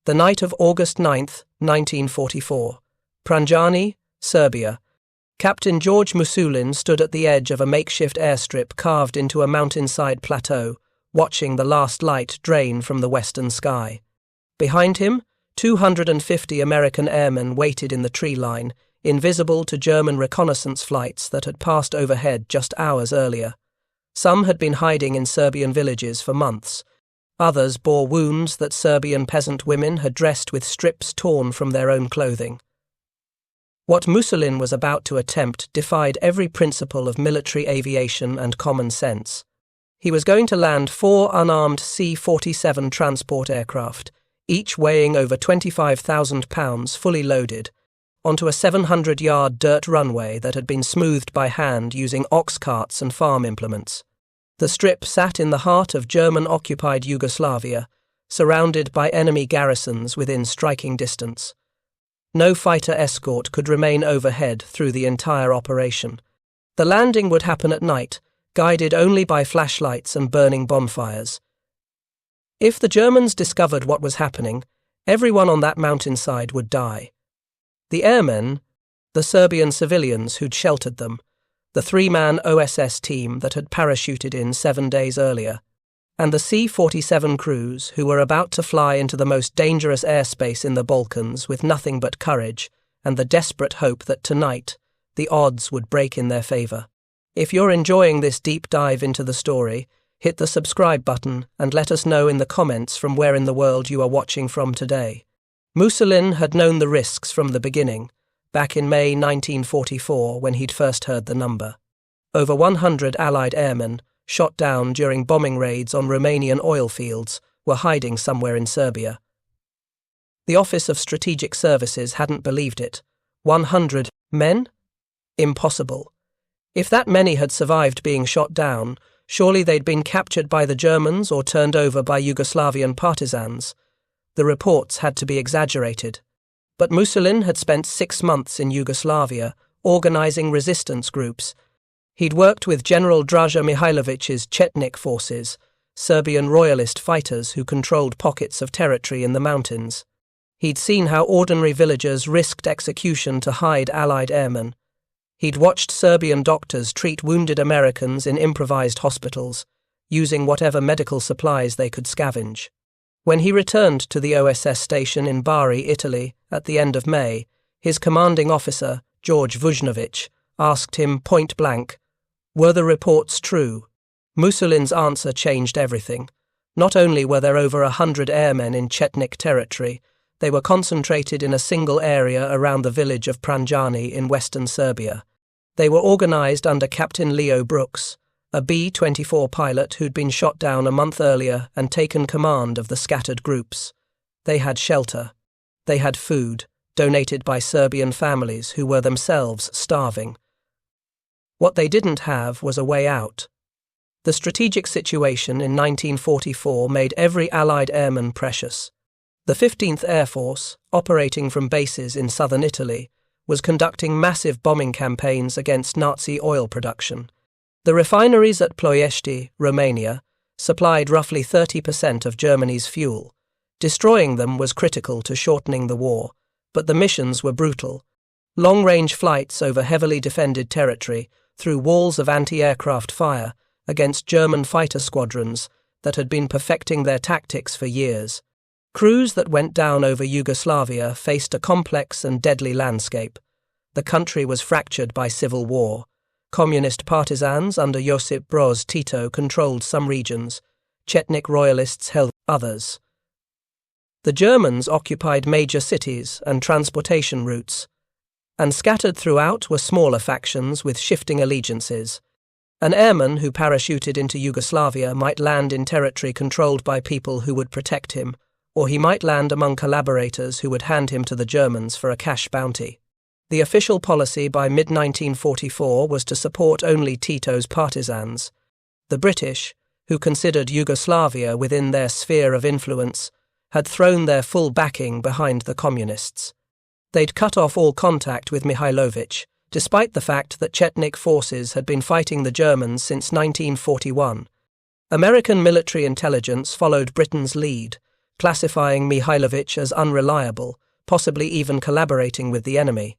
The night of August 9, 1944. Pranjani, Serbia. Captain George Musulin stood at the edge of a makeshift airstrip carved into a mountainside plateau, watching the last light drain from the western sky. Behind him, 250 American airmen waited in the tree line, invisible to German reconnaissance flights that had passed overhead just hours earlier. Some had been hiding in Serbian villages for months. Others bore wounds that Serbian peasant women had dressed with strips torn from their own clothing. What Musulin was about to attempt defied every principle of military aviation and common sense. He was going to land 4 unarmed C-47 transport aircraft, each weighing over 25,000 pounds fully loaded, onto a 700-yard dirt runway that had been smoothed by hand using ox carts and farm implements. The strip sat in the heart of German-occupied Yugoslavia, surrounded by enemy garrisons within striking distance. No fighter escort could remain overhead through the entire operation. The landing would happen at night, guided only by flashlights and burning bonfires. If the Germans discovered what was happening, everyone on that mountainside would die. The airmen, the Serbian civilians who'd sheltered them, the 3-man OSS team that had parachuted in 7 days earlier, and the C-47 crews who were about to fly into the most dangerous airspace in the Balkans with nothing but courage and the desperate hope that tonight the odds would break in their favour. If you're enjoying this deep dive into the story, hit the subscribe button and let us know in the comments from where in the world you are watching from today. Musulin had known the risks from the beginning, back in May 1944 when he'd first heard the number. Over 100 Allied airmen, shot down during bombing raids on Romanian oil fields, were hiding somewhere in Serbia. The Office of Strategic Services hadn't believed it. 100 men? Impossible. If that many had survived being shot down, surely they'd been captured by the Germans or turned over by Yugoslavian partisans. The reports had to be exaggerated. But Musulin had spent 6 months in Yugoslavia, organising resistance groups. He'd worked with General Draža Mihailovic's Chetnik forces, Serbian royalist fighters who controlled pockets of territory in the mountains. He'd seen how ordinary villagers risked execution to hide Allied airmen. He'd watched Serbian doctors treat wounded Americans in improvised hospitals, using whatever medical supplies they could scavenge. When he returned to the OSS station in Bari, Italy, at the end of May, his commanding officer, George Vujnovic, asked him point-blank, were the reports true? Musulin's answer changed everything. Not only were there over 100 airmen in Chetnik territory, they were concentrated in a single area around the village of Pranjani in western Serbia. They were organised under Captain Leo Brooks, a B-24 pilot who'd been shot down a month earlier and taken command of the scattered groups. They had shelter. They had food, donated by Serbian families who were themselves starving. What they didn't have was a way out. The strategic situation in 1944 made every Allied airman precious. The 15th Air Force, operating from bases in southern Italy, was conducting massive bombing campaigns against Nazi oil production. The refineries at Ploiești, Romania, supplied roughly 30% of Germany's fuel. Destroying them was critical to shortening the war, but the missions were brutal. Long-range flights over heavily defended territory through walls of anti-aircraft fire against German fighter squadrons that had been perfecting their tactics for years. Crews that went down over Yugoslavia faced a complex and deadly landscape. The country was fractured by civil war. Communist partisans under Josip Broz Tito controlled some regions. Chetnik royalists held others. The Germans occupied major cities and transportation routes, and scattered throughout were smaller factions with shifting allegiances. An airman who parachuted into Yugoslavia might land in territory controlled by people who would protect him, or he might land among collaborators who would hand him to the Germans for a cash bounty. The official policy by mid-1944 was to support only Tito's partisans. The British, who considered Yugoslavia within their sphere of influence, had thrown their full backing behind the communists. They'd cut off all contact with Mihailovic, despite the fact that Chetnik forces had been fighting the Germans since 1941. American military intelligence followed Britain's lead, classifying Mihailovic as unreliable, possibly even collaborating with the enemy.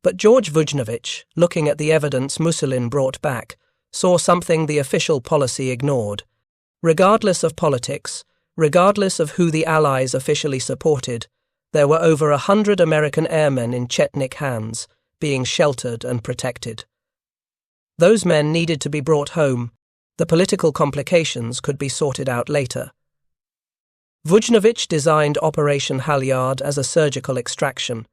But George Vujnovic, looking at the evidence Musulin brought back, saw something the official policy ignored. Regardless of politics, regardless of who the Allies officially supported, there were over 100 American airmen in Chetnik hands, being sheltered and protected. Those men needed to be brought home. The political complications could be sorted out later. Vujnovic designed Operation Halyard as a surgical extraction.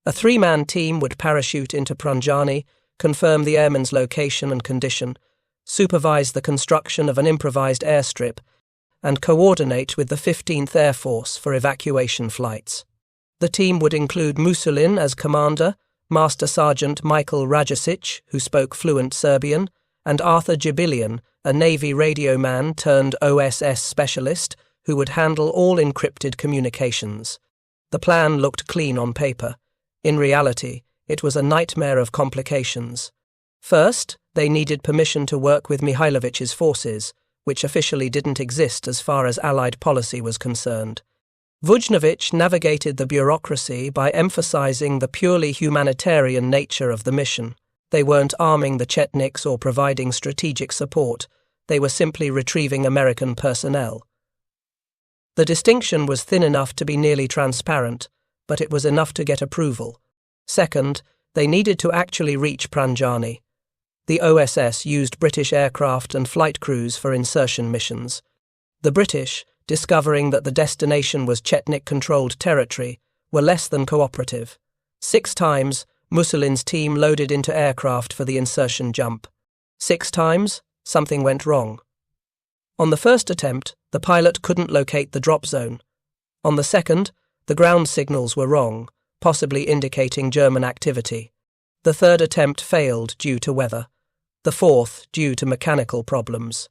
A 3-man team would parachute into Pranjani, confirm the airmen's location and condition, supervise the construction of an improvised airstrip, and coordinate with the 15th Air Force for evacuation flights. The team would include Musulin as commander, Master Sergeant Michael Rajasic, who spoke fluent Serbian, and Arthur Jibilian, a Navy radio man turned OSS specialist, who would handle all encrypted communications. The plan looked clean on paper. In reality, it was a nightmare of complications. First, they needed permission to work with Mihailovic's forces, which officially didn't exist as far as Allied policy was concerned. Vujnovic navigated the bureaucracy by emphasizing the purely humanitarian nature of the mission. They weren't arming the Chetniks or providing strategic support. They were simply retrieving American personnel. The distinction was thin enough to be nearly transparent, but it was enough to get approval. Second, they needed to actually reach Pranjani. The OSS used British aircraft and flight crews for insertion missions. The British, discovering that the destination was Chetnik-controlled territory, were less than cooperative. 6 times, Musulin's team loaded into aircraft for the insertion jump. 6 times, something went wrong. On the first attempt, the pilot couldn't locate the drop zone. On the second, the ground signals were wrong, possibly indicating German activity. The third attempt failed due to weather. The fourth due to mechanical problems.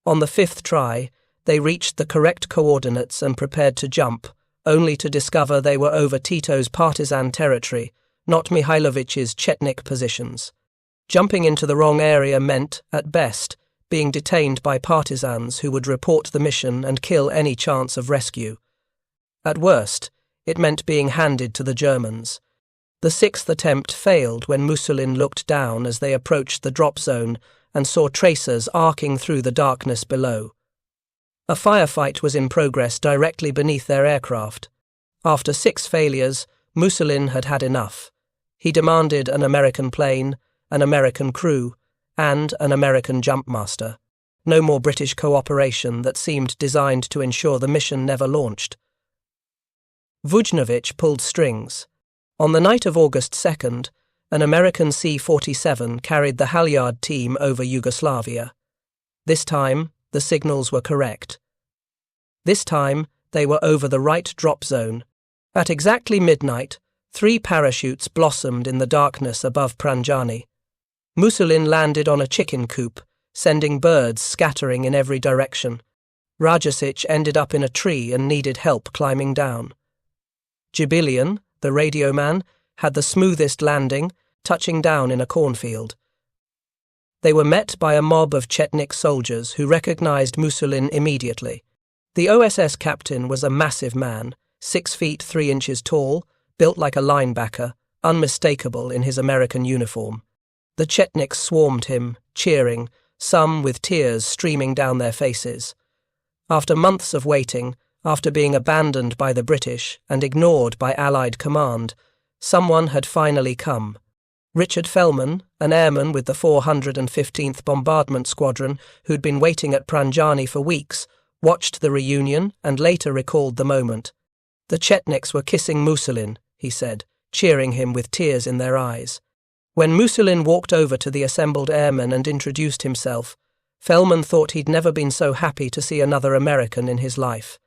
On the 5th try, they reached the correct coordinates and prepared to jump, only to discover they were over Tito's partisan territory, not Mihailovic's Chetnik positions. Jumping into the wrong area meant, at best, being detained by partisans who would report the mission and kill any chance of rescue. At worst, it meant being handed to the Germans. The 6th attempt failed when Musulin looked down as they approached the drop zone and saw tracers arcing through the darkness below. A firefight was in progress directly beneath their aircraft. After 6 failures, Musulin had had enough. He demanded an American plane, an American crew, and an American jumpmaster. No more British cooperation that seemed designed to ensure the mission never launched. Vujnovic pulled strings. On the night of August 2nd, an American C-47 carried the Halyard team over Yugoslavia. This time, the signals were correct. This time, they were over the right drop zone. At exactly midnight, 3 parachutes blossomed in the darkness above Pranjani. Musulin landed on a chicken coop, sending birds scattering in every direction. Rajasic ended up in a tree and needed help climbing down. Jibilian, the radio man, had the smoothest landing, touching down in a cornfield. They were met by a mob of Chetnik soldiers who recognized Musulin immediately. The OSS captain was a massive man, 6 feet 3 inches tall, built like a linebacker, unmistakable in his American uniform. The Chetniks swarmed him, cheering, some with tears streaming down their faces. After months of waiting, after being abandoned by the British and ignored by Allied command, someone had finally come. Richard Fellman, an airman with the 415th Bombardment Squadron who'd been waiting at Pranjani for weeks, watched the reunion and later recalled the moment. The Chetniks were kissing Musulin, he said, cheering him with tears in their eyes. When Musulin walked over to the assembled airmen and introduced himself, Fellman thought he'd never been so happy to see another American in his life.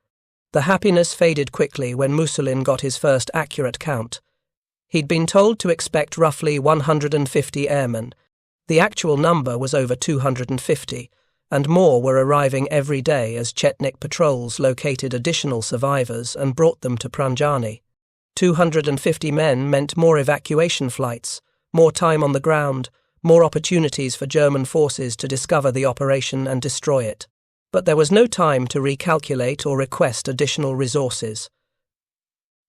The happiness faded quickly when Musulin got his first accurate count. He'd been told to expect roughly 150 airmen. The actual number was over 250, and more were arriving every day as Chetnik patrols located additional survivors and brought them to Pranjani. 250 men meant more evacuation flights, more time on the ground, more opportunities for German forces to discover the operation and destroy it. But there was no time to recalculate or request additional resources.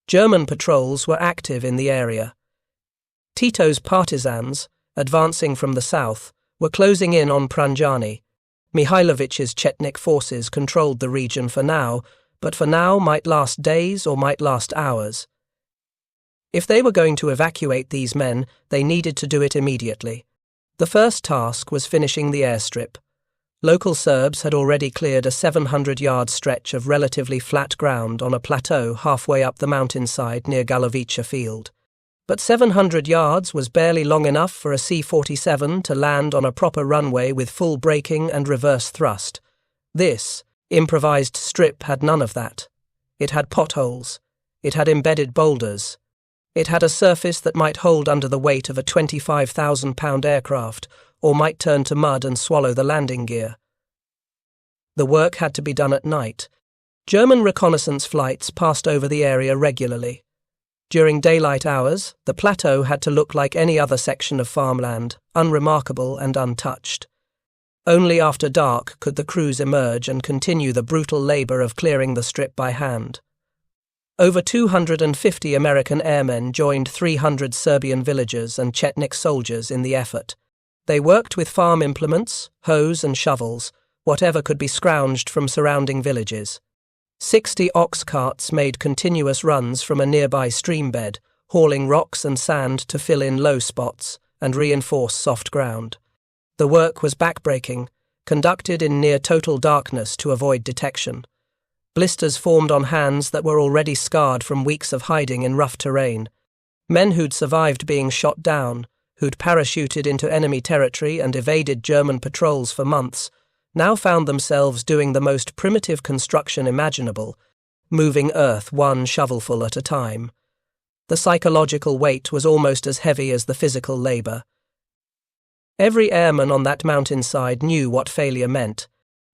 German patrols were active in the area. Tito's partisans, advancing from the south, were closing in on Pranjani. Mihailovic's Chetnik forces controlled the region for now, but for now might last days or might last hours. If they were going to evacuate these men, they needed to do it immediately. The first task was finishing the airstrip. Local Serbs had already cleared a 700-yard stretch of relatively flat ground on a plateau halfway up the mountainside near Galovica field. But 700 yards was barely long enough for a C-47 to land on a proper runway with full braking and reverse thrust. This improvised strip had none of that. It had potholes. It had embedded boulders. It had a surface that might hold under the weight of a 25,000-pound aircraft, or might turn to mud and swallow the landing gear. The work had to be done at night. German reconnaissance flights passed over the area regularly. During daylight hours, the plateau had to look like any other section of farmland, unremarkable and untouched. Only after dark could the crews emerge and continue the brutal labor of clearing the strip by hand. Over 250 American airmen joined 300 Serbian villagers and Chetnik soldiers in the effort. They worked with farm implements, hoes and shovels, whatever could be scrounged from surrounding villages. 60 ox carts made continuous runs from a nearby stream bed, hauling rocks and sand to fill in low spots and reinforce soft ground. The work was backbreaking, conducted in near-total darkness to avoid detection. Blisters formed on hands that were already scarred from weeks of hiding in rough terrain. Men who'd survived being shot down, who'd parachuted into enemy territory and evaded German patrols for months, now found themselves doing the most primitive construction imaginable, moving earth one shovelful at a time. The psychological weight was almost as heavy as the physical labor. Every airman on that mountainside knew what failure meant.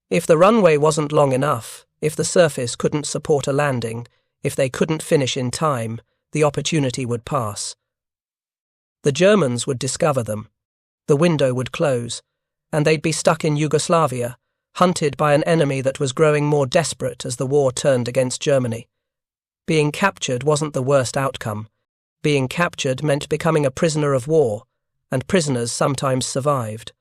If the runway wasn't long enough, if the surface couldn't support a landing, if they couldn't finish in time, the opportunity would pass. The Germans would discover them. The window would close, and they'd be stuck in Yugoslavia, hunted by an enemy that was growing more desperate as the war turned against Germany. Being captured wasn't the worst outcome. Being captured meant becoming a prisoner of war, and prisoners sometimes survived.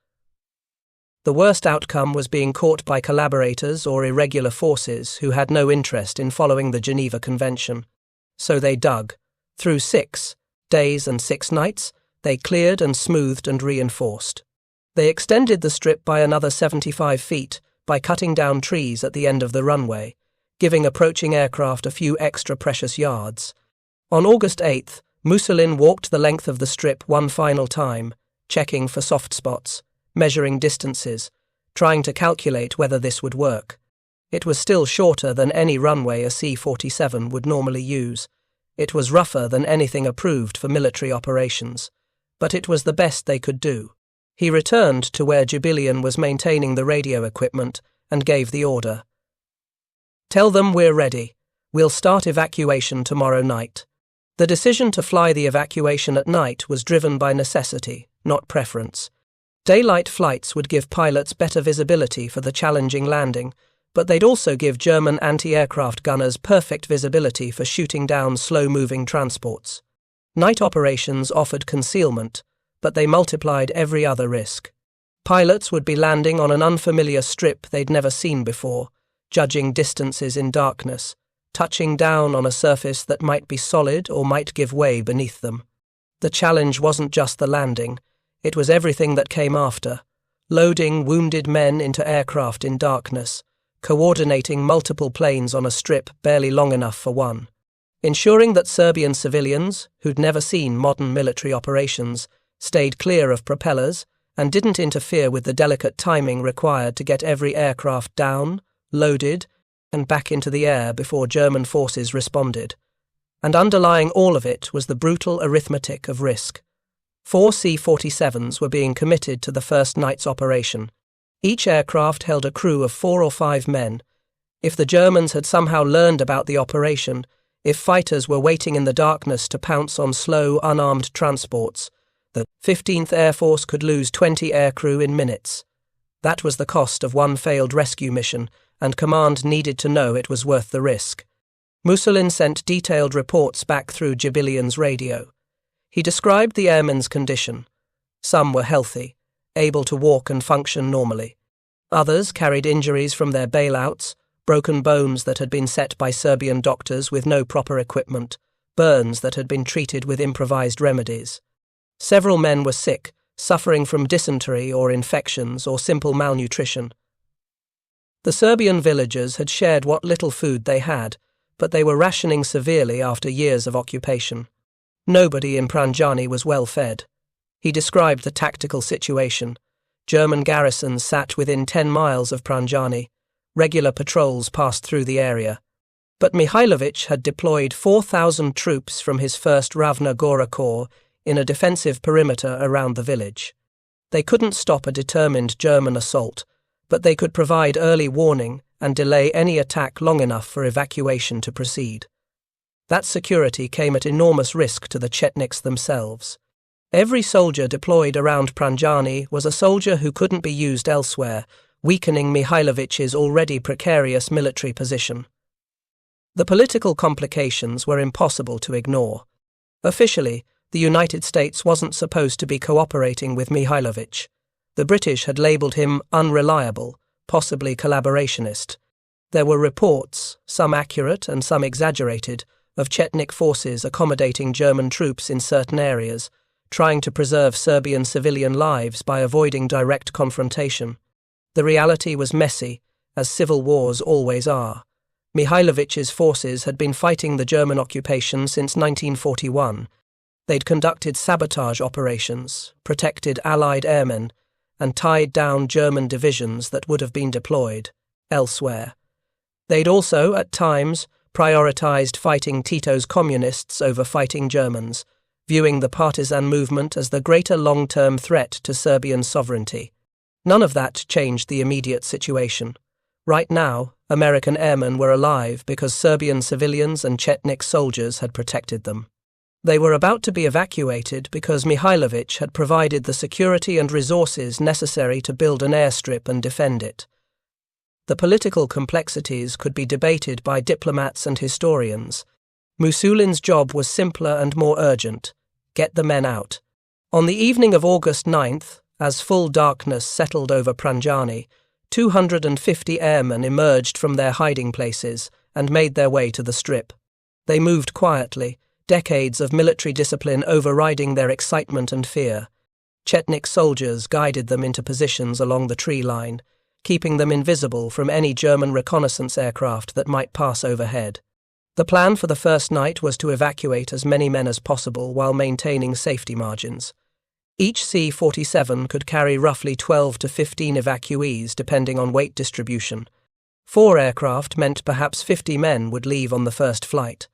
The worst outcome was being caught by collaborators or irregular forces who had no interest in following the Geneva Convention. So they dug. Through 6 days and 6 nights, they cleared and smoothed and reinforced. They extended the strip by another 75 feet by cutting down trees at the end of the runway, giving approaching aircraft a few extra precious yards. On August 8th, Musulin walked the length of the strip one final time, checking for soft spots, measuring distances, trying to calculate whether this would work. It was still shorter than any runway a C-47 would normally use. It was rougher than anything approved for military operations. But it was the best they could do. He returned to where Jubilian was maintaining the radio equipment and gave the order. "Tell them we're ready. We'll start evacuation tomorrow night." The decision to fly the evacuation at night was driven by necessity, not preference. Daylight flights would give pilots better visibility for the challenging landing, but they'd also give German anti-aircraft gunners perfect visibility for shooting down slow-moving transports. Night operations offered concealment, but they multiplied every other risk. Pilots would be landing on an unfamiliar strip they'd never seen before, judging distances in darkness, touching down on a surface that might be solid or might give way beneath them. The challenge wasn't just the landing, it was everything that came after, loading wounded men into aircraft in darkness, coordinating multiple planes on a strip barely long enough for one, ensuring that Serbian civilians, who'd never seen modern military operations, stayed clear of propellers and didn't interfere with the delicate timing required to get every aircraft down, loaded, and back into the air before German forces responded. And underlying all of it was the brutal arithmetic of risk. 4 C-47s were being committed to the first night's operation. Each aircraft held a crew of 4 or 5 men. If the Germans had somehow learned about the operation, if fighters were waiting in the darkness to pounce on slow, unarmed transports, the 15th Air Force could lose 20 aircrew in minutes. That was the cost of one failed rescue mission, and command needed to know it was worth the risk. Musulin sent detailed reports back through Jibilian's radio. He described the airmen's condition. Some were healthy, able to walk and function normally. Others carried injuries from their bailouts, broken bones that had been set by Serbian doctors with no proper equipment, burns that had been treated with improvised remedies. Several men were sick, suffering from dysentery or infections or simple malnutrition. The Serbian villagers had shared what little food they had, but they were rationing severely after years of occupation. Nobody in Pranjani was well fed. He described the tactical situation. German garrisons sat within 10 miles of Pranjani. Regular patrols passed through the area. But Mihailović had deployed 4,000 troops from his 1st Ravna Gora Corps in a defensive perimeter around the village. They couldn't stop a determined German assault, but they could provide early warning and delay any attack long enough for evacuation to proceed. That security came at enormous risk to the Chetniks themselves. Every soldier deployed around Pranjani was a soldier who couldn't be used elsewhere, weakening Mihailovic's already precarious military position. The political complications were impossible to ignore. Officially, the United States wasn't supposed to be cooperating with Mihailović. The British had labelled him unreliable, possibly collaborationist. There were reports, some accurate and some exaggerated, of Chetnik forces accommodating German troops in certain areas, trying to preserve Serbian civilian lives by avoiding direct confrontation. The reality was messy, as civil wars always are. Mihailovic's forces had been fighting the German occupation since 1941. They'd conducted sabotage operations, protected Allied airmen, and tied down German divisions that would have been deployed elsewhere. They'd also, at times, prioritized fighting Tito's communists over fighting Germans, viewing the partisan movement as the greater long-term threat to Serbian sovereignty. None of that changed the immediate situation. Right now, American airmen were alive because Serbian civilians and Chetnik soldiers had protected them. They were about to be evacuated because Mihailović had provided the security and resources necessary to build an airstrip and defend it. The political complexities could be debated by diplomats and historians. Musulin's job was simpler and more urgent: get the men out. On the evening of August 9th, as full darkness settled over Pranjani, 250 airmen emerged from their hiding places and made their way to the strip. They moved quietly, decades of military discipline overriding their excitement and fear. Chetnik soldiers guided them into positions along the tree line, keeping them invisible from any German reconnaissance aircraft that might pass overhead. The plan for the first night was to evacuate as many men as possible while maintaining safety margins. Each C-47 could carry roughly 12 to 15 evacuees depending on weight distribution. 4 aircraft meant perhaps 50 men would leave on the first flight.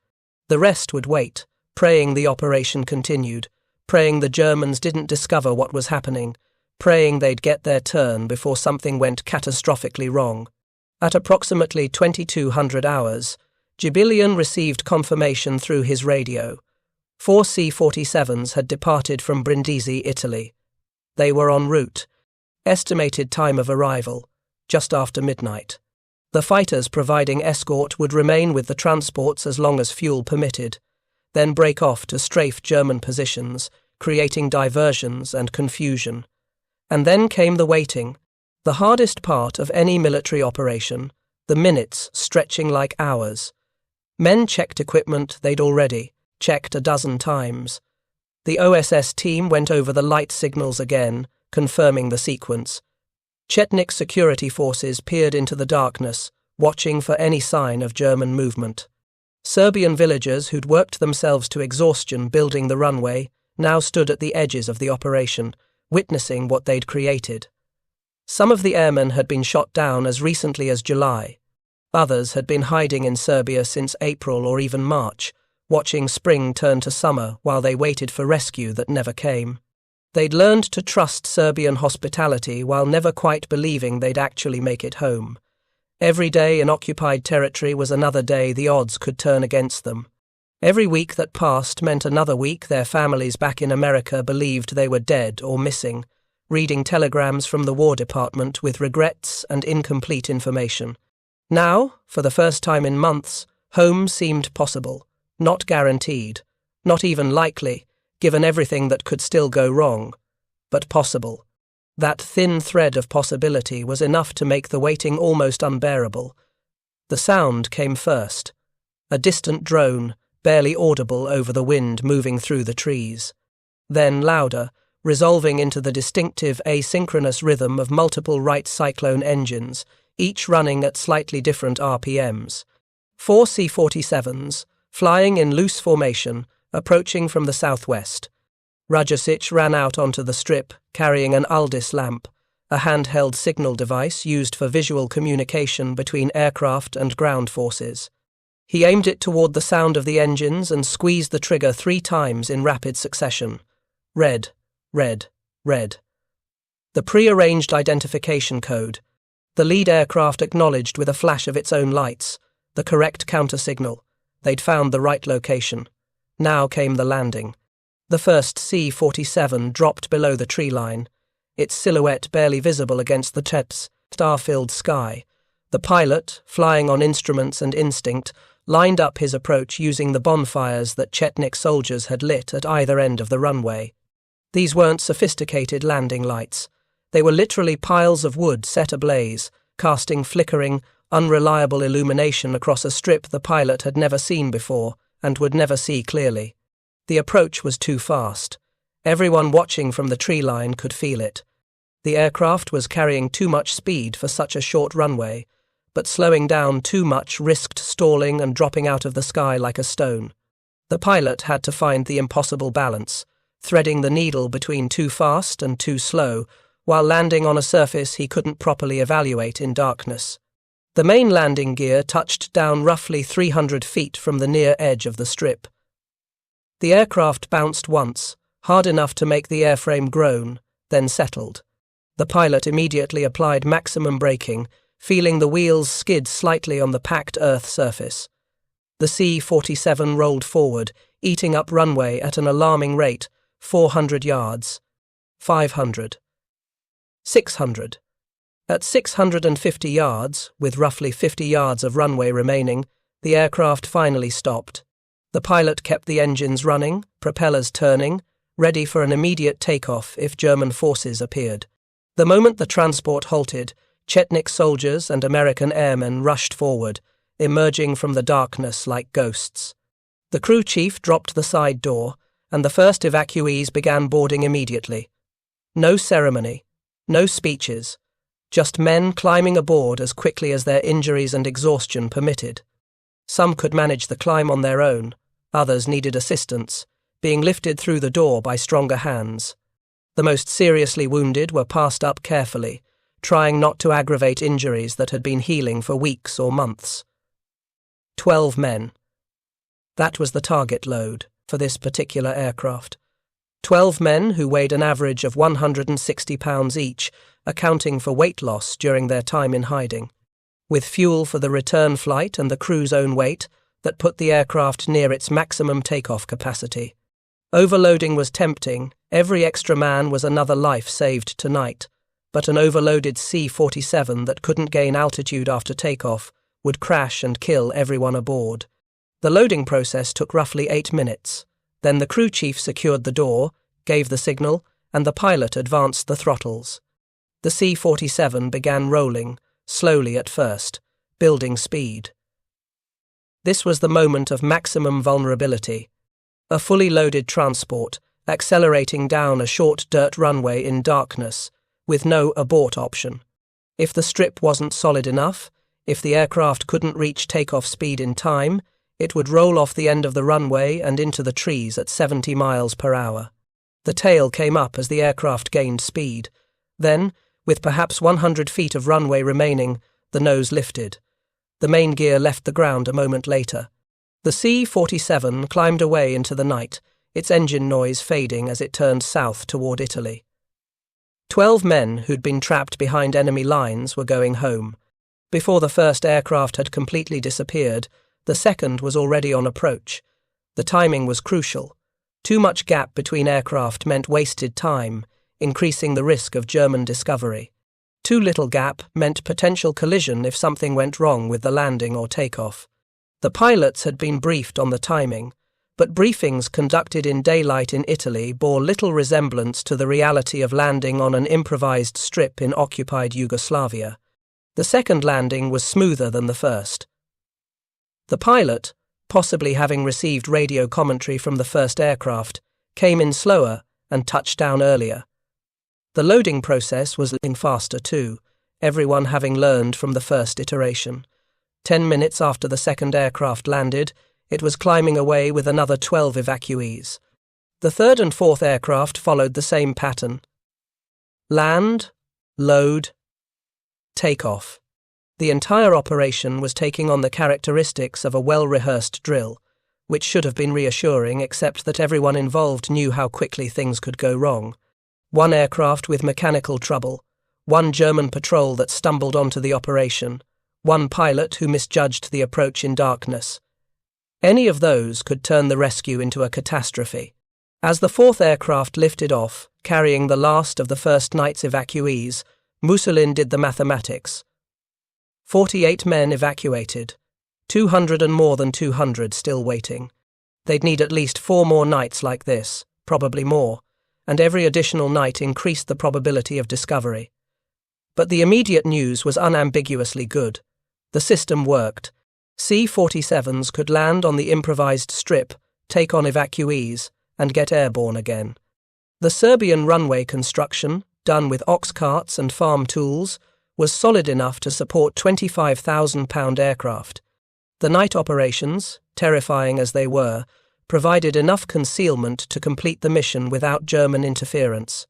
The rest would wait, praying the operation continued, praying the Germans didn't discover what was happening, praying they'd get their turn before something went catastrophically wrong. At approximately 2200 hours, Jibilian received confirmation through his radio. 4 C-47s had departed from Brindisi, Italy. They were en route. Estimated time of arrival, just after midnight. The fighters providing escort would remain with the transports as long as fuel permitted, then break off to strafe German positions, creating diversions and confusion. And then came the waiting, the hardest part of any military operation, the minutes stretching like hours. Men checked equipment they'd already checked a dozen times. The OSS team went over the light signals again, confirming the sequence. Chetnik security forces peered into the darkness, watching for any sign of German movement. Serbian villagers who'd worked themselves to exhaustion building the runway now stood at the edges of the operation, witnessing what they'd created. Some of the airmen had been shot down as recently as July. Others had been hiding in Serbia since April or even March, watching spring turn to summer while they waited for rescue that never came. They'd learned to trust Serbian hospitality while never quite believing they'd actually make it home. Every day in occupied territory was another day the odds could turn against them. Every week that passed meant another week their families back in America believed they were dead or missing, reading telegrams from the War Department with regrets and incomplete information. Now, for the first time in months, home seemed possible, not guaranteed, not even likely, given everything that could still go wrong, but possible. That thin thread of possibility was enough to make the waiting almost unbearable. The sound came first, a distant drone, barely audible over the wind moving through the trees. Then louder, resolving into the distinctive asynchronous rhythm of multiple Wright Cyclone engines, each running at slightly different RPMs. 4 C-47s, flying in loose formation, approaching from the southwest. Rajasic ran out onto the strip, carrying an Aldis lamp, a handheld signal device used for visual communication between aircraft and ground forces. He aimed it toward the sound of the engines and squeezed the trigger 3 times in rapid succession. Red, red, red. The pre-arranged identification code. The lead aircraft acknowledged with a flash of its own lights, the correct counter-signal. They'd found the right location. Now came the landing. The first C-47 dropped below the tree line, its silhouette barely visible against the star-filled sky. The pilot, flying on instruments and instinct, lined up his approach using the bonfires that Chetnik soldiers had lit at either end of the runway. These weren't sophisticated landing lights. They were literally piles of wood set ablaze, casting flickering, unreliable illumination across a strip the pilot had never seen before and would never see clearly. The approach was too fast. Everyone watching from the tree line could feel it. The aircraft was carrying too much speed for such a short runway, but slowing down too much risked stalling and dropping out of the sky like a stone. The pilot had to find the impossible balance, threading the needle between too fast and too slow, while landing on a surface he couldn't properly evaluate in darkness. The main landing gear touched down roughly 300 feet from the near edge of the strip. The aircraft bounced once, hard enough to make the airframe groan, then settled. The pilot immediately applied maximum braking, feeling the wheels skid slightly on the packed earth surface. The C-47 rolled forward, eating up runway at an alarming rate, 400 yards, 500, 600. At 650 yards, with roughly 50 yards of runway remaining, the aircraft finally stopped. The pilot kept the engines running, propellers turning, ready for an immediate takeoff if German forces appeared. The moment the transport halted, Chetnik soldiers and American airmen rushed forward, emerging from the darkness like ghosts. The crew chief dropped the side door, and the first evacuees began boarding immediately. No ceremony, no speeches, just men climbing aboard as quickly as their injuries and exhaustion permitted. Some could manage the climb on their own, others needed assistance, being lifted through the door by stronger hands. The most seriously wounded were passed up carefully, trying not to aggravate injuries that had been healing for weeks or months. 12 men. That was the target load for this particular aircraft. 12 men who weighed an average of 160 pounds each, accounting for weight loss during their time in hiding. With fuel for the return flight and the crew's own weight, that put the aircraft near its maximum takeoff capacity. Overloading was tempting, every extra man was another life saved tonight, but an overloaded C-47 that couldn't gain altitude after takeoff would crash and kill everyone aboard. The loading process took roughly 8 minutes. Then the crew chief secured the door, gave the signal, and the pilot advanced the throttles. The C-47 began rolling, slowly at first, building speed. This was the moment of maximum vulnerability. A fully loaded transport, accelerating down a short dirt runway in darkness, with no abort option. If the strip wasn't solid enough, if the aircraft couldn't reach takeoff speed in time, it would roll off the end of the runway and into the trees at 70 miles per hour. The tail came up as the aircraft gained speed. Then, with perhaps 100 feet of runway remaining, the nose lifted. The main gear left the ground a moment later. The C-47 climbed away into the night, its engine noise fading as it turned south toward Italy. 12 men who'd been trapped behind enemy lines were going home. Before the first aircraft had completely disappeared, the second was already on approach. The timing was crucial. Too much gap between aircraft meant wasted time, increasing the risk of German discovery. Too little gap meant potential collision if something went wrong with the landing or takeoff. The pilots had been briefed on the timing, but briefings conducted in daylight in Italy bore little resemblance to the reality of landing on an improvised strip in occupied Yugoslavia. The second landing was smoother than the first. The pilot, possibly having received radio commentary from the first aircraft, came in slower and touched down earlier. The loading process was faster too, everyone having learned from the first iteration. 10 minutes after the second aircraft landed, it was climbing away with another 12 evacuees. The third and fourth aircraft followed the same pattern. Land, load, take off. The entire operation was taking on the characteristics of a well-rehearsed drill, which should have been reassuring except that everyone involved knew how quickly things could go wrong. One aircraft with mechanical trouble, one German patrol that stumbled onto the operation, one pilot who misjudged the approach in darkness. Any of those could turn the rescue into a catastrophe. As the fourth aircraft lifted off, carrying the last of the first night's evacuees, Musulin did the mathematics. 48 men evacuated, 200 and more than 200 still waiting. They'd need at least 4 more nights like this, probably more, and every additional night increased the probability of discovery. But the immediate news was unambiguously good. The system worked. C-47s could land on the improvised strip, take on evacuees, and get airborne again. The Serbian runway construction, done with ox carts and farm tools, was solid enough to support 25,000-pound aircraft. The night operations, terrifying as they were, provided enough concealment to complete the mission without German interference.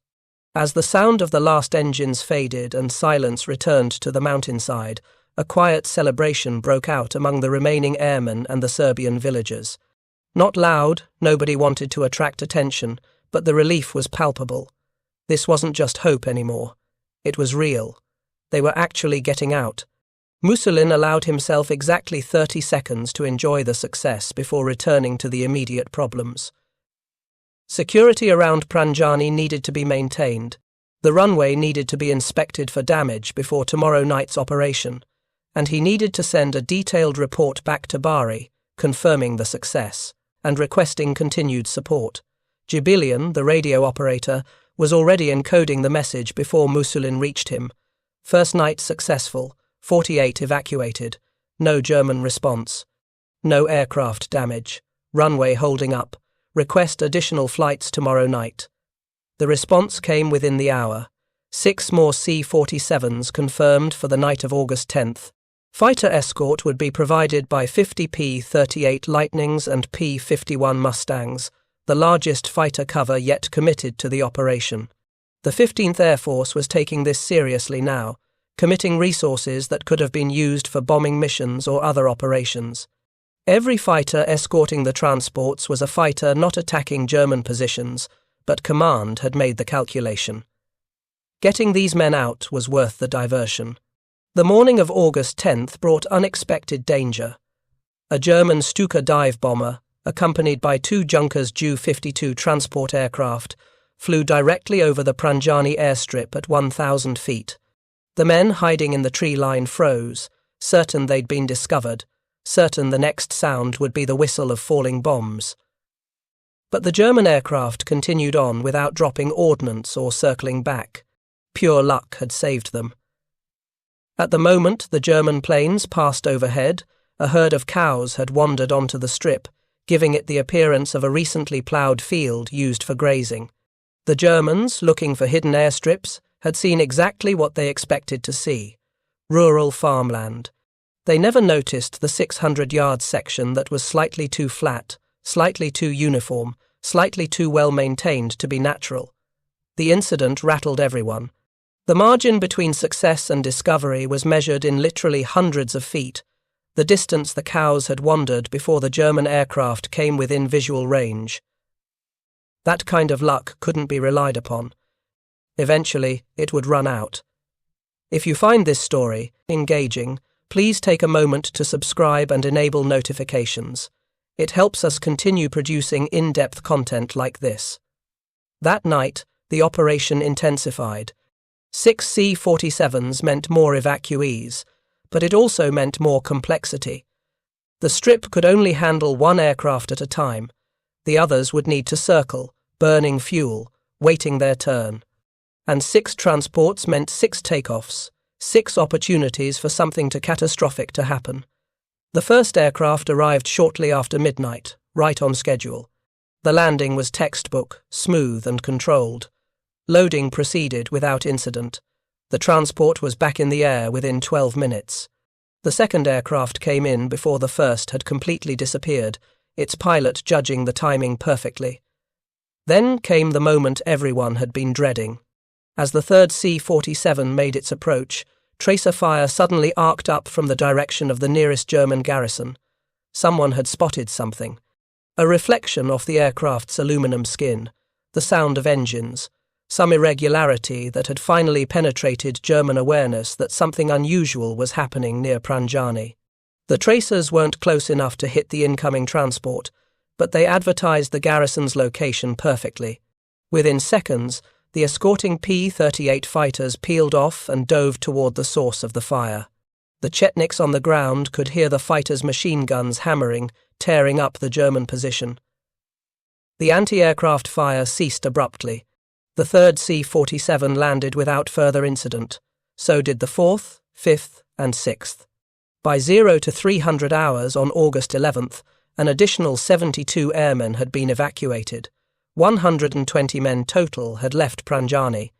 As the sound of the last engines faded and silence returned to the mountainside, a quiet celebration broke out among the remaining airmen and the Serbian villagers. Not loud, nobody wanted to attract attention, but the relief was palpable. This wasn't just hope anymore. It was real. They were actually getting out. Musulin allowed himself exactly 30 seconds to enjoy the success before returning to the immediate problems. Security around Pranjani needed to be maintained. The runway needed to be inspected for damage before tomorrow night's operation, and he needed to send a detailed report back to Bari, confirming the success, and requesting continued support. Jubilian, the radio operator, was already encoding the message before Musulin reached him. First night successful, 48 evacuated, no German response, no aircraft damage, runway holding up, request additional flights tomorrow night. The response came within the hour. 6 more C-47s confirmed for the night of August 10th. Fighter escort would be provided by 50 P-38 Lightnings and P-51 Mustangs, the largest fighter cover yet committed to the operation. The 15th Air Force was taking this seriously now, committing resources that could have been used for bombing missions or other operations. Every fighter escorting the transports was a fighter not attacking German positions, but command had made the calculation. Getting these men out was worth the diversion. The morning of August 10th brought unexpected danger. A German Stuka dive bomber, accompanied by 2 Junkers Ju-52 transport aircraft, flew directly over the Pranjani airstrip at 1,000 feet. The men hiding in the tree line froze, certain they'd been discovered, certain the next sound would be the whistle of falling bombs. But the German aircraft continued on without dropping ordnance or circling back. Pure luck had saved them. At the moment the German planes passed overhead, a herd of cows had wandered onto the strip, giving it the appearance of a recently ploughed field used for grazing. The Germans, looking for hidden airstrips, had seen exactly what they expected to see: rural farmland. They never noticed the 600-yard section that was slightly too flat, slightly too uniform, slightly too well maintained to be natural. The incident rattled everyone. The margin between success and discovery was measured in literally hundreds of feet, the distance the cows had wandered before the German aircraft came within visual range. That kind of luck couldn't be relied upon. Eventually, it would run out. If you find this story engaging, please take a moment to subscribe and enable notifications. It helps us continue producing in-depth content like this. That night, the operation intensified. 6 C-47s meant more evacuees, but it also meant more complexity. The strip could only handle one aircraft at a time. The others would need to circle, burning fuel, waiting their turn. And 6 transports meant 6 takeoffs, 6 opportunities for something catastrophic to happen. The first aircraft arrived shortly after midnight, right on schedule. The landing was textbook, smooth and controlled. Loading proceeded without incident. The transport was back in the air within 12 minutes. The second aircraft came in before the first had completely disappeared, its pilot judging the timing perfectly. Then came the moment everyone had been dreading. As the third C-47 made its approach, tracer fire suddenly arced up from the direction of the nearest German garrison. Someone had spotted something. A reflection off the aircraft's aluminum skin, the sound of engines, some irregularity that had finally penetrated German awareness that something unusual was happening near Pranjani. The tracers weren't close enough to hit the incoming transport, but they advertised the garrison's location perfectly. Within seconds, the escorting P-38 fighters peeled off and dove toward the source of the fire. The Chetniks on the ground could hear the fighters' machine guns hammering, tearing up the German position. The anti-aircraft fire ceased abruptly. The third C-47 landed without further incident. So did the 4th, 5th, and 6th. By 0 to 300 hours on August 11th, an additional 72 airmen had been evacuated. 120 men total had left Pranjani.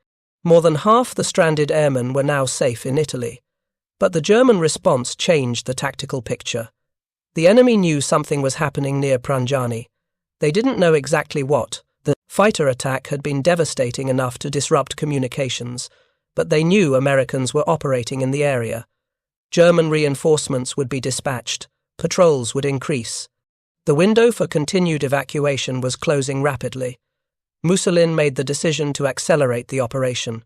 More than half the stranded airmen were now safe in Italy. But the German response changed the tactical picture. The enemy knew something was happening near Pranjani. They didn't know exactly what. The fighter attack had been devastating enough to disrupt communications, but they knew Americans were operating in the area. German reinforcements would be dispatched. Patrols would increase. The window for continued evacuation was closing rapidly. Musulin made the decision to accelerate the operation.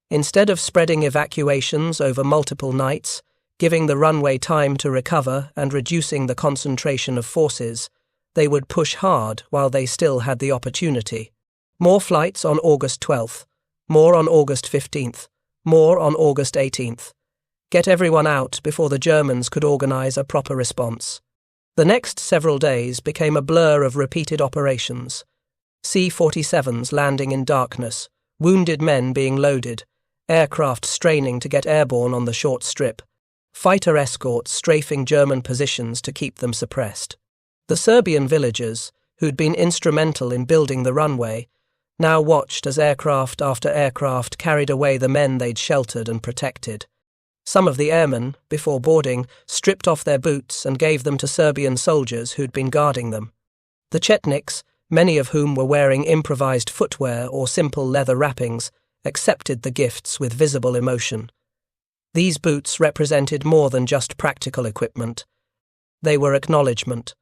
Instead of spreading evacuations over multiple nights, giving the runway time to recover and reducing the concentration of forces, they would push hard while they still had the opportunity. More flights on August 12th, more on August 15th, more on August 18th. Get everyone out before the Germans could organize a proper response. The next several days became a blur of repeated operations. C-47s landing in darkness, wounded men being loaded, aircraft straining to get airborne on the short strip, fighter escorts strafing German positions to keep them suppressed. The Serbian villagers, who'd been instrumental in building the runway, now watched as aircraft after aircraft carried away the men they'd sheltered and protected. Some of the airmen, before boarding, stripped off their boots and gave them to Serbian soldiers who'd been guarding them. The Chetniks, many of whom were wearing improvised footwear or simple leather wrappings, accepted the gifts with visible emotion. These boots represented more than just practical equipment. They were acknowledgement.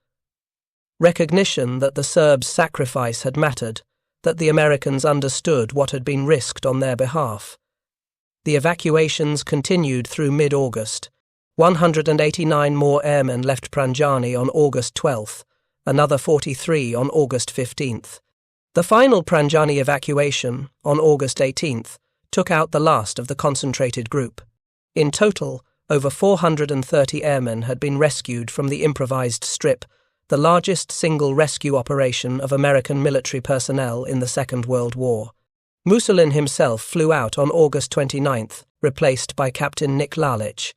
Recognition that the Serbs' sacrifice had mattered, that the Americans understood what had been risked on their behalf. The evacuations continued through mid-August. 189 more airmen left Pranjani on August 12th, another 43 on August 15th. The final Pranjani evacuation, on August 18th, took out the last of the concentrated group. In total, over 430 airmen had been rescued from the improvised strip, the largest single rescue operation of American military personnel in the Second World War. Musulin himself flew out on August 29th, replaced by Captain Nick Lalich.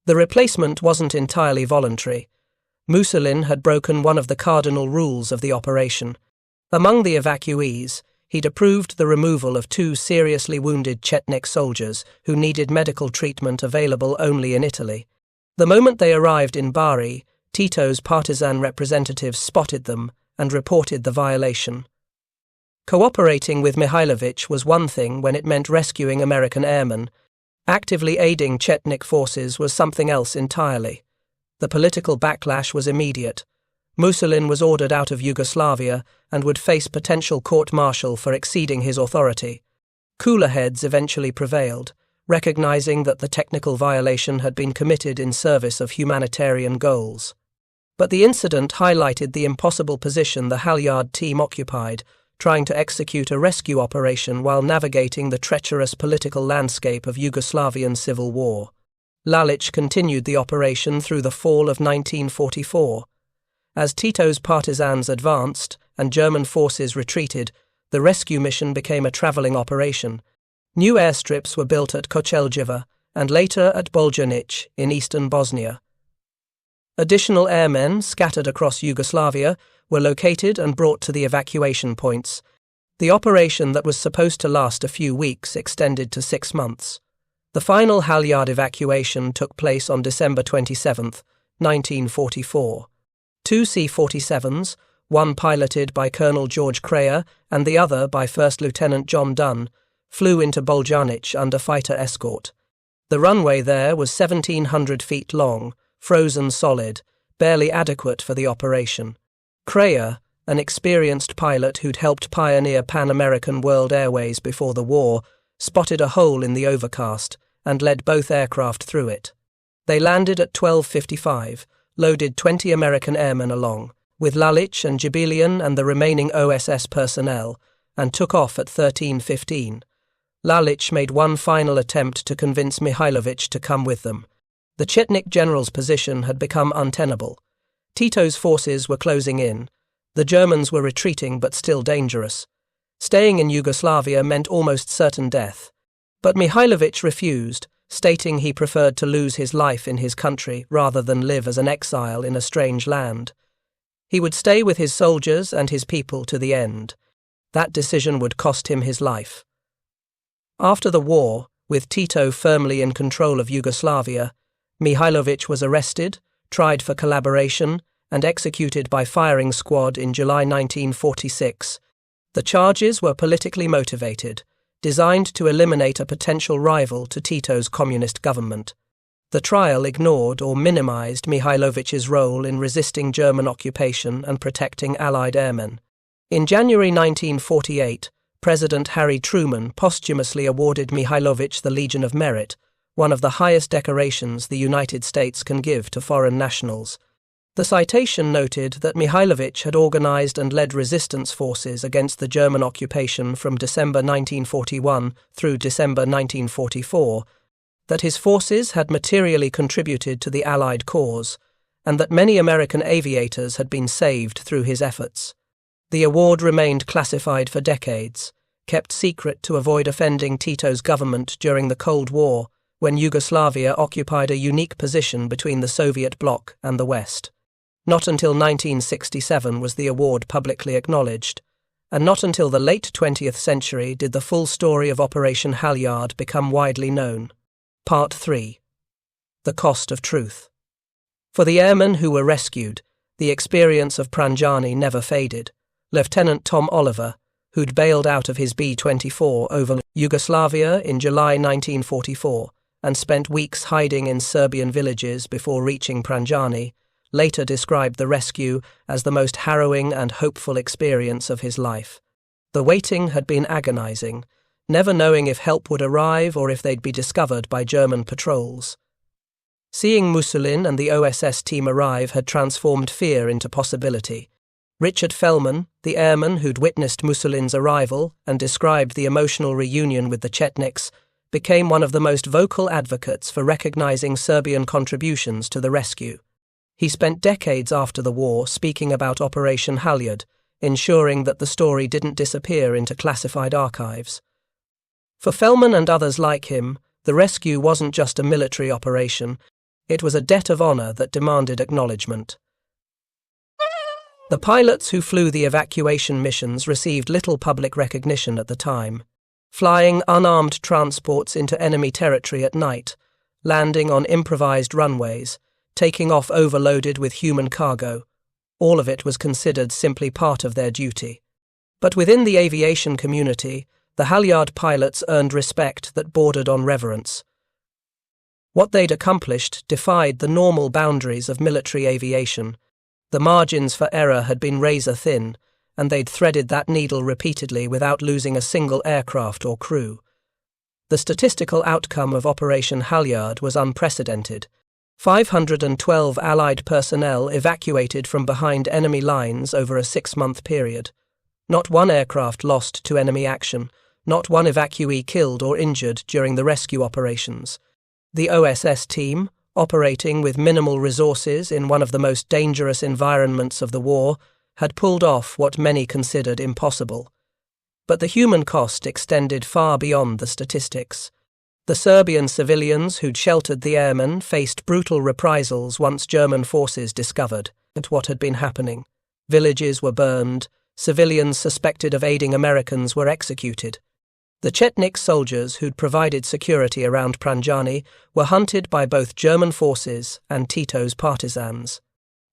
The replacement wasn't entirely voluntary. Musulin had broken one of the cardinal rules of the operation. Among the evacuees, he'd approved the removal of 2 seriously wounded Chetnik soldiers who needed medical treatment available only in Italy. The moment they arrived in Bari, Tito's partisan representatives spotted them and reported the violation. Cooperating with Mihailovich was one thing when it meant rescuing American airmen. Actively aiding Chetnik forces was something else entirely. The political backlash was immediate. Musulin was ordered out of Yugoslavia and would face potential court-martial for exceeding his authority. Cooler heads eventually prevailed, recognizing that the technical violation had been committed in service of humanitarian goals. But the incident highlighted the impossible position the halyard team occupied trying to execute a rescue operation while navigating the treacherous political landscape of Yugoslavian civil war. Lalić continued the operation through the fall of 1944. As Tito's partisans advanced and German forces retreated, the rescue mission became a travelling operation. New airstrips were built at Koceljevo and later at Bojanic in eastern Bosnia. Additional airmen scattered across Yugoslavia were located and brought to the evacuation points. The operation that was supposed to last a few weeks extended to 6 months. The final halyard evacuation took place on December 27, 1944. 2 C-47s, one piloted by Colonel George Kreyer and the other by First Lieutenant John Dunn, flew into Bojanic under fighter escort. The runway there was 1,700 feet long, frozen solid, barely adequate for the operation. Kreyer, an experienced pilot who'd helped pioneer Pan American World Airways before the war, spotted a hole in the overcast and led both aircraft through it. They landed at 12:55, loaded 20 American airmen along, with Lalić and Jibilian and the remaining OSS personnel, and took off at 13:15. Lalić made one final attempt to convince Mihailović to come with them. The Chetnik general's position had become untenable. Tito's forces were closing in. The Germans were retreating but still dangerous. Staying in Yugoslavia meant almost certain death. But Mihailović refused, stating he preferred to lose his life in his country rather than live as an exile in a strange land. He would stay with his soldiers and his people to the end. That decision would cost him his life. After the war, with Tito firmly in control of Yugoslavia, Mihailović was arrested, tried for collaboration, and executed by firing squad in July 1946. The charges were politically motivated, designed to eliminate a potential rival to Tito's communist government. The trial ignored or minimized Mihailovic's role in resisting German occupation and protecting Allied airmen. In January 1948, President Harry Truman posthumously awarded Mihailović the Legion of Merit, one of the highest decorations the United States can give to foreign nationals. The citation noted that Mihailović had organized and led resistance forces against the German occupation from December 1941 through December 1944, that his forces had materially contributed to the Allied cause, and that many American aviators had been saved through his efforts. The award remained classified for decades, kept secret to avoid offending Tito's government during the Cold War, when Yugoslavia occupied a unique position between the Soviet bloc and the West. Not until 1967 was the award publicly acknowledged, and not until the late 20th century did the full story of Operation Halyard become widely known. Part 3. The Cost of Truth. For the airmen who were rescued, the experience of Pranjani never faded. Lieutenant Tom Oliver, who'd bailed out of his B-24 over Yugoslavia in July 1944 and spent weeks hiding in Serbian villages before reaching Pranjani, later described the rescue as the most harrowing and hopeful experience of his life. The waiting had been agonizing, never knowing if help would arrive or if they'd be discovered by German patrols. Seeing Musulin and the OSS team arrive had transformed fear into possibility. Richard Fellman, the airman who'd witnessed Musulin's arrival and described the emotional reunion with the Chetniks, became one of the most vocal advocates for recognizing Serbian contributions to the rescue. He spent decades after the war speaking about Operation Halyard, ensuring that the story didn't disappear into classified archives. For Fellman and others like him, the rescue wasn't just a military operation, it was a debt of honor that demanded acknowledgement. The pilots who flew the evacuation missions received little public recognition at the time. Flying unarmed transports into enemy territory at night, landing on improvised runways, taking off overloaded with human cargo, all of it was considered simply part of their duty. But within the aviation community, the halyard pilots earned respect that bordered on reverence. What they'd accomplished defied the normal boundaries of military aviation. The margins for error had been razor-thin, and they'd threaded that needle repeatedly without losing a single aircraft or crew. The statistical outcome of Operation Halyard was unprecedented. 512 Allied personnel evacuated from behind enemy lines over a 6-month period. Not one aircraft lost to enemy action, not one evacuee killed or injured during the rescue operations. The OSS team, operating with minimal resources in one of the most dangerous environments of the war, had pulled off what many considered impossible. But the human cost extended far beyond the statistics. The Serbian civilians who'd sheltered the airmen faced brutal reprisals once German forces discovered what had been happening. Villages were burned, civilians suspected of aiding Americans were executed. The Chetnik soldiers who'd provided security around Pranjani were hunted by both German forces and Tito's partisans.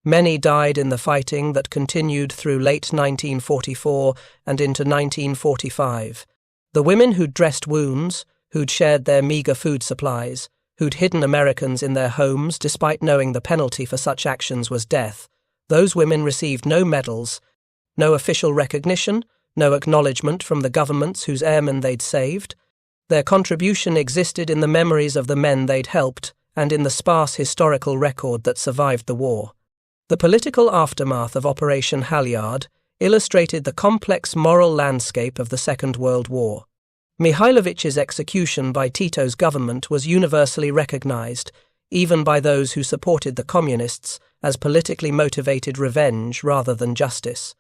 Many died in the fighting that continued through late 1944 and into 1945. The women who'd dressed wounds, who'd shared their meager food supplies, who'd hidden Americans in their homes despite knowing the penalty for such actions was death, those women received no medals, no official recognition, no acknowledgement from the governments whose airmen they'd saved. Their contribution existed in the memories of the men they'd helped and in the sparse historical record that survived the war. The political aftermath of Operation Halyard illustrated the complex moral landscape of the Second World War. Mihailovic's execution by Tito's government was universally recognized, even by those who supported the communists, as politically motivated revenge rather than justice.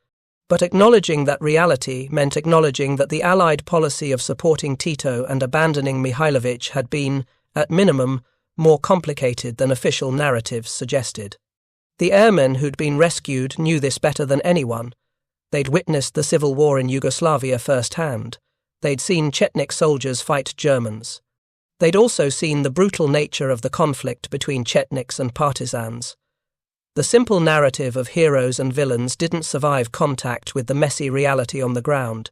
But acknowledging that reality meant acknowledging that the Allied policy of supporting Tito and abandoning Mihailovic had been, at minimum, more complicated than official narratives suggested. The airmen who'd been rescued knew this better than anyone. They'd witnessed the civil war in Yugoslavia firsthand. They'd seen Chetnik soldiers fight Germans. They'd also seen the brutal nature of the conflict between Chetniks and partisans. The simple narrative of heroes and villains didn't survive contact with the messy reality on the ground.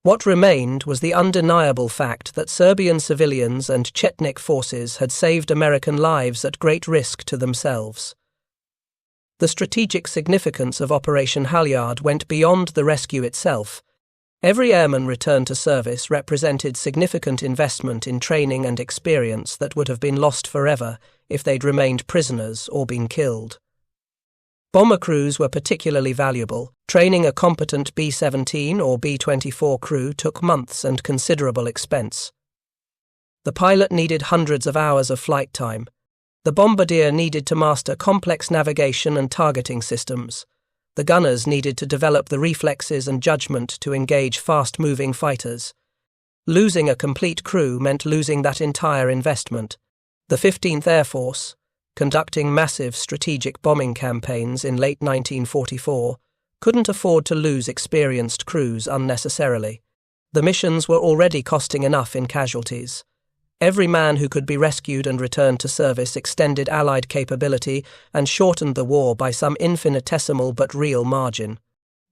What remained was the undeniable fact that Serbian civilians and Chetnik forces had saved American lives at great risk to themselves. The strategic significance of Operation Halyard went beyond the rescue itself. Every airman returned to service represented significant investment in training and experience that would have been lost forever if they'd remained prisoners or been killed. Bomber crews were particularly valuable. Training a competent B-17 or B-24 crew took months and considerable expense. The pilot needed hundreds of hours of flight time. The bombardier needed to master complex navigation and targeting systems. The gunners needed to develop the reflexes and judgment to engage fast-moving fighters. Losing a complete crew meant losing that entire investment. The 15th Air Force, conducting massive strategic bombing campaigns in late 1944, couldn't afford to lose experienced crews unnecessarily. The missions were already costing enough in casualties. Every man who could be rescued and returned to service extended Allied capability and shortened the war by some infinitesimal but real margin.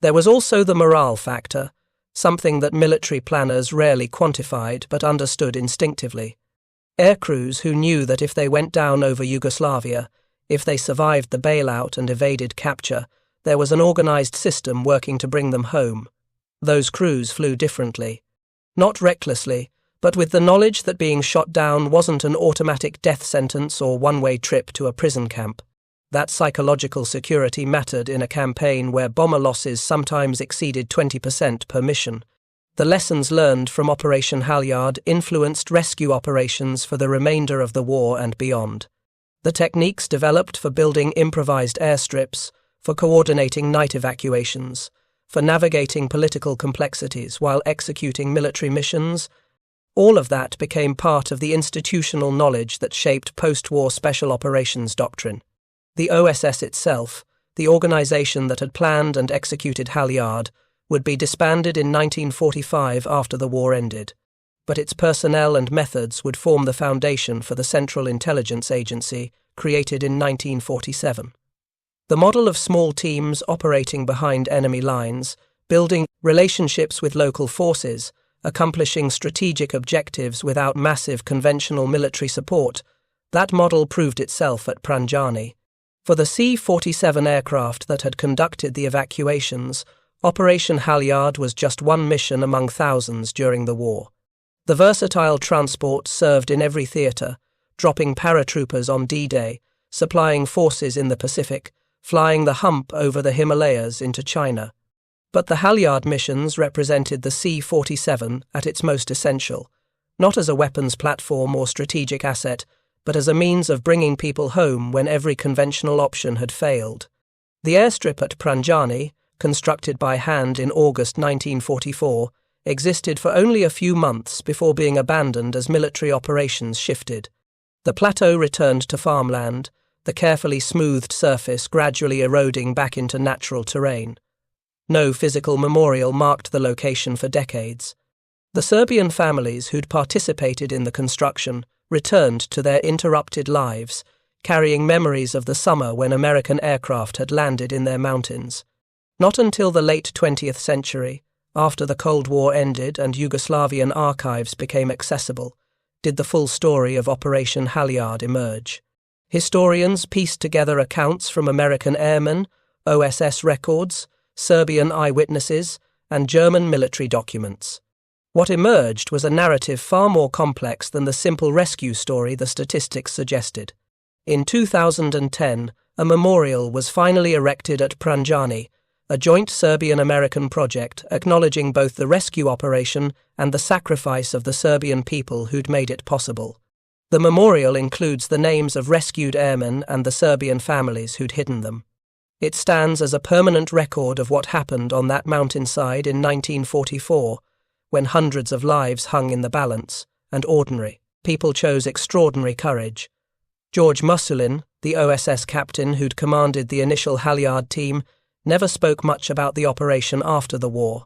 There was also the morale factor, something that military planners rarely quantified but understood instinctively. Aircrews who knew that if they went down over Yugoslavia, if they survived the bailout and evaded capture, there was an organized system working to bring them home. Those crews flew differently. Not recklessly, but with the knowledge that being shot down wasn't an automatic death sentence or one-way trip to a prison camp. That psychological security mattered in a campaign where bomber losses sometimes exceeded 20% per mission. The lessons learned from Operation Halyard influenced rescue operations for the remainder of the war and beyond. The techniques developed for building improvised airstrips, for coordinating night evacuations, for navigating political complexities while executing military missions, all of that became part of the institutional knowledge that shaped post-war special operations doctrine. The OSS itself, the organization that had planned and executed Halyard, would be disbanded in 1945 after the war ended, but its personnel and methods would form the foundation for the Central Intelligence Agency, created in 1947. The model of small teams operating behind enemy lines, building relationships with local forces, accomplishing strategic objectives without massive conventional military support, that model proved itself at Pranjani. For the C-47 aircraft that had conducted the evacuations, Operation Halyard was just one mission among thousands during the war. The versatile transport served in every theatre, dropping paratroopers on D-Day, supplying forces in the Pacific, flying the hump over the Himalayas into China. But the halyard missions represented the C-47 at its most essential, not as a weapons platform or strategic asset, but as a means of bringing people home when every conventional option had failed. The airstrip at Pranjani, constructed by hand in August 1944, existed for only a few months before being abandoned as military operations shifted. The plateau returned to farmland, the carefully smoothed surface gradually eroding back into natural terrain. No physical memorial marked the location for decades. The Serbian families who'd participated in the construction returned to their interrupted lives, carrying memories of the summer when American aircraft had landed in their mountains. Not until the late 20th century, after the Cold War ended and Yugoslavian archives became accessible, did the full story of Operation Halyard emerge. Historians pieced together accounts from American airmen, OSS records, Serbian eyewitnesses, and German military documents. What emerged was a narrative far more complex than the simple rescue story the statistics suggested. In 2010, a memorial was finally erected at Pranjani, a joint Serbian-American project acknowledging both the rescue operation and the sacrifice of the Serbian people who'd made it possible. The memorial includes the names of rescued airmen and the Serbian families who'd hidden them. It stands as a permanent record of what happened on that mountainside in 1944, when hundreds of lives hung in the balance, and ordinary people chose extraordinary courage. George Musulin, the OSS captain who'd commanded the initial halyard team, never spoke much about the operation after the war.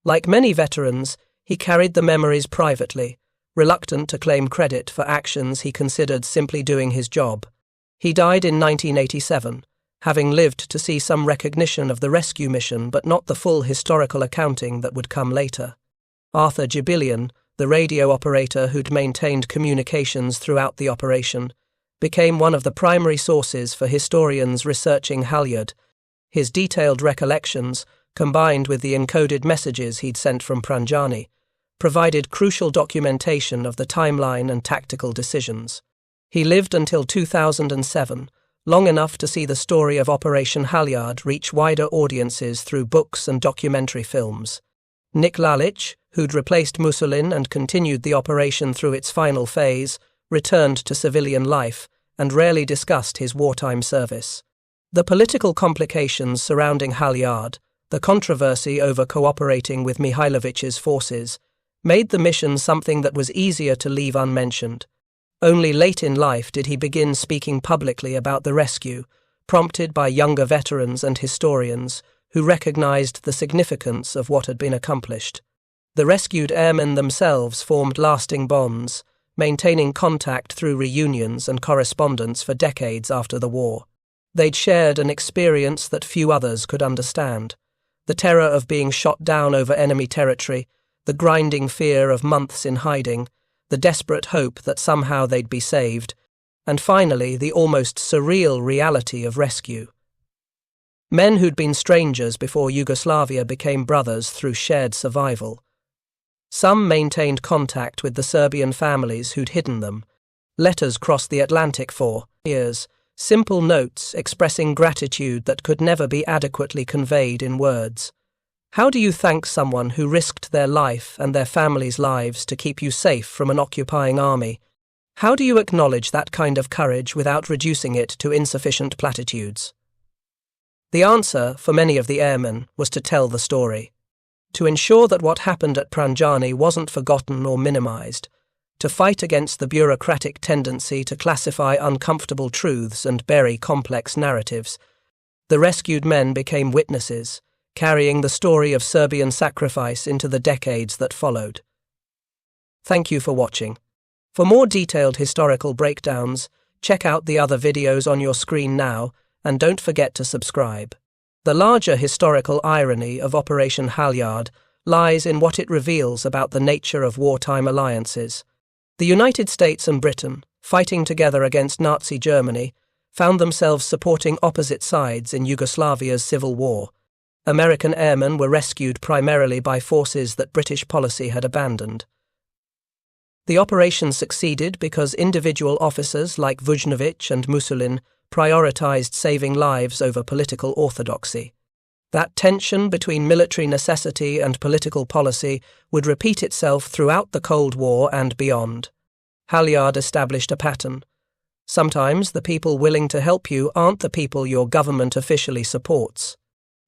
Like many veterans, he carried the memories privately, reluctant to claim credit for actions he considered simply doing his job. He died in 1987, having lived to see some recognition of the rescue mission but not the full historical accounting that would come later. Arthur Jibilian, the radio operator who'd maintained communications throughout the operation, became one of the primary sources for historians researching halyard. His detailed recollections, combined with the encoded messages he'd sent from Pranjani, provided crucial documentation of the timeline and tactical decisions. He lived until 2007, long enough to see the story of Operation Halyard reach wider audiences through books and documentary films. Nick Lalic, who'd replaced Musulin and continued the operation through its final phase, returned to civilian life and rarely discussed his wartime service. The political complications surrounding Halyard, the controversy over cooperating with Mihailovic's forces, made the mission something that was easier to leave unmentioned. Only late in life did he begin speaking publicly about the rescue, prompted by younger veterans and historians who recognized the significance of what had been accomplished. The rescued airmen themselves formed lasting bonds, maintaining contact through reunions and correspondence for decades after the war. They'd shared an experience that few others could understand: the terror of being shot down over enemy territory, the grinding fear of months in hiding, the desperate hope that somehow they'd be saved, and finally the almost surreal reality of rescue. Men who'd been strangers before Yugoslavia became brothers through shared survival. Some maintained contact with the Serbian families who'd hidden them. Letters crossed the Atlantic for years, simple notes expressing gratitude that could never be adequately conveyed in words. How do you thank someone who risked their life and their families' lives to keep you safe from an occupying army? How do you acknowledge that kind of courage without reducing it to insufficient platitudes? The answer, for many of the airmen, was to tell the story. To ensure that what happened at Pranjani wasn't forgotten or minimized, to fight against the bureaucratic tendency to classify uncomfortable truths and bury complex narratives, the rescued men became witnesses, carrying the story of Serbian sacrifice into the decades that followed. Thank you for watching. For more detailed historical breakdowns, check out the other videos on your screen now, and don't forget to subscribe. The larger historical irony of Operation Halyard lies in what it reveals about the nature of wartime alliances. The United States and Britain, fighting together against Nazi Germany, found themselves supporting opposite sides in Yugoslavia's civil war. American airmen were rescued primarily by forces that British policy had abandoned. The operation succeeded because individual officers like Vujnovic and Musulin prioritized saving lives over political orthodoxy. That tension between military necessity and political policy would repeat itself throughout the Cold War and beyond. Halyard established a pattern. Sometimes the people willing to help you aren't the people your government officially supports.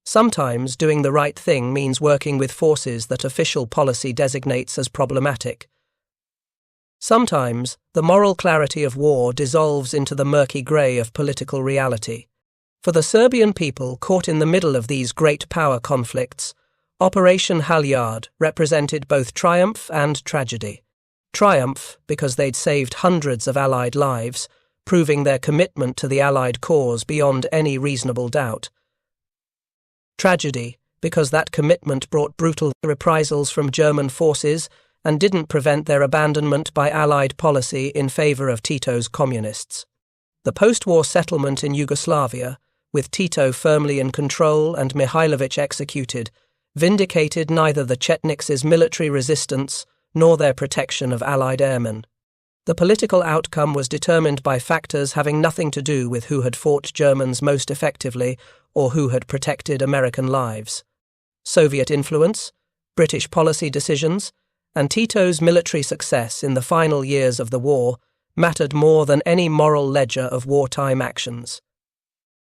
Sometimes doing the right thing means working with forces that official policy designates as problematic. Sometimes the moral clarity of war dissolves into the murky grey of political reality. For the Serbian people caught in the middle of these great power conflicts, Operation Halyard represented both triumph and tragedy. Triumph because they'd saved hundreds of Allied lives, proving their commitment to the Allied cause beyond any reasonable doubt. Tragedy because that commitment brought brutal reprisals from German forces and didn't prevent their abandonment by Allied policy in favour of Tito's communists. The post-war settlement in Yugoslavia, with Tito firmly in control and Mihailovic executed, vindicated neither the Chetniks' military resistance nor their protection of Allied airmen. The political outcome was determined by factors having nothing to do with who had fought Germans most effectively or who had protected American lives. Soviet influence, British policy decisions, and Tito's military success in the final years of the war mattered more than any moral ledger of wartime actions.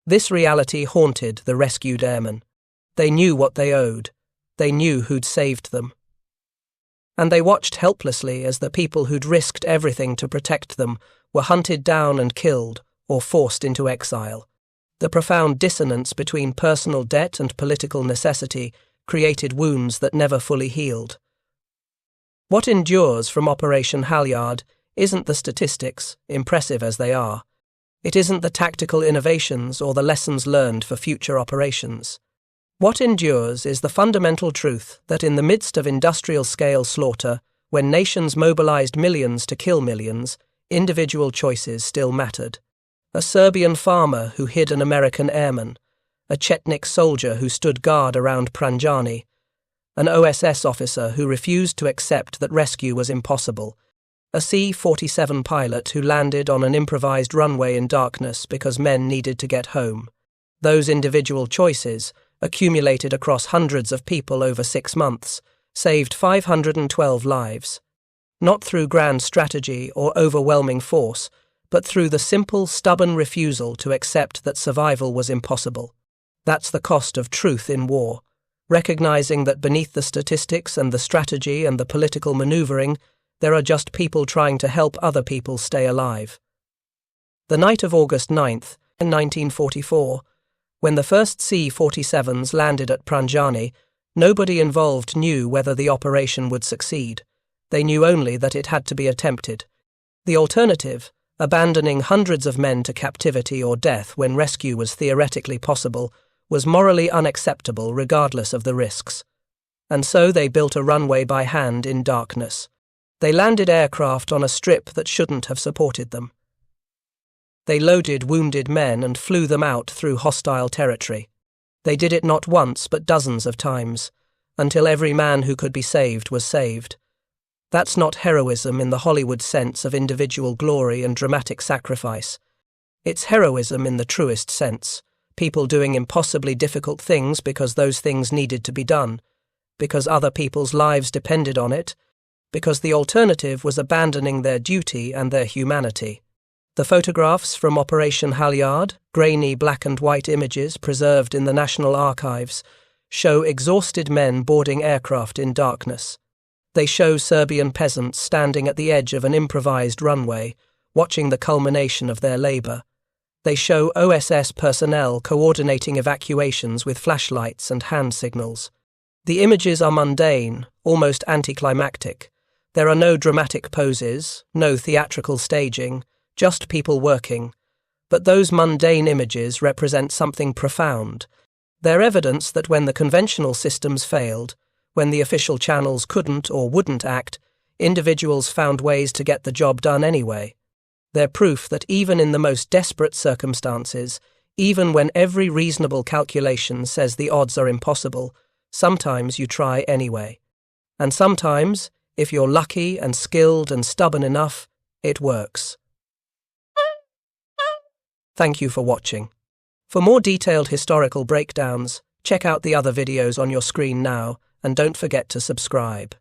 This reality haunted the rescued airmen. They knew what they owed. They knew who'd saved them. And they watched helplessly as the people who'd risked everything to protect them were hunted down and killed or forced into exile. The profound dissonance between personal debt and political necessity created wounds that never fully healed. What endures from Operation Halyard isn't the statistics, impressive as they are. It isn't the tactical innovations or the lessons learned for future operations. What endures is the fundamental truth that in the midst of industrial-scale slaughter, when nations mobilized millions to kill millions, individual choices still mattered. A Serbian farmer who hid an American airman, a Chetnik soldier who stood guard around Pranjani, an OSS officer who refused to accept that rescue was impossible, a C-47 pilot who landed on an improvised runway in darkness because men needed to get home. Those individual choices, accumulated across hundreds of people over 6 months, saved 512 lives. Not through grand strategy or overwhelming force, but through the simple, stubborn refusal to accept that survival was impossible. That's the cost of truth in war, recognizing that beneath the statistics and the strategy and the political maneuvering, there are just people trying to help other people stay alive. The night of August 9th, in 1944, when the first C-47s landed at Pranjani, nobody involved knew whether the operation would succeed. They knew only that it had to be attempted. The alternative, abandoning hundreds of men to captivity or death when rescue was theoretically possible, was morally unacceptable regardless of the risks. And so they built a runway by hand in darkness. They landed aircraft on a strip that shouldn't have supported them. They loaded wounded men and flew them out through hostile territory. They did it not once but dozens of times, until every man who could be saved was saved. That's not heroism in the Hollywood sense of individual glory and dramatic sacrifice. It's heroism in the truest sense, people doing impossibly difficult things because those things needed to be done, because other people's lives depended on it, because the alternative was abandoning their duty and their humanity. The photographs from Operation Halyard, grainy black and white images preserved in the National Archives, show exhausted men boarding aircraft in darkness. They show Serbian peasants standing at the edge of an improvised runway, watching the culmination of their labour. They show OSS personnel coordinating evacuations with flashlights and hand signals. The images are mundane, almost anticlimactic. There are no dramatic poses, no theatrical staging, just people working. But those mundane images represent something profound. They're evidence that when the conventional systems failed, when the official channels couldn't or wouldn't act, individuals found ways to get the job done anyway. They're proof that even in the most desperate circumstances, even when every reasonable calculation says the odds are impossible, sometimes you try anyway. And sometimes, if you're lucky and skilled and stubborn enough, it works. Thank you for watching. For more detailed historical breakdowns, Check out the other videos on your screen now, and don't forget to subscribe.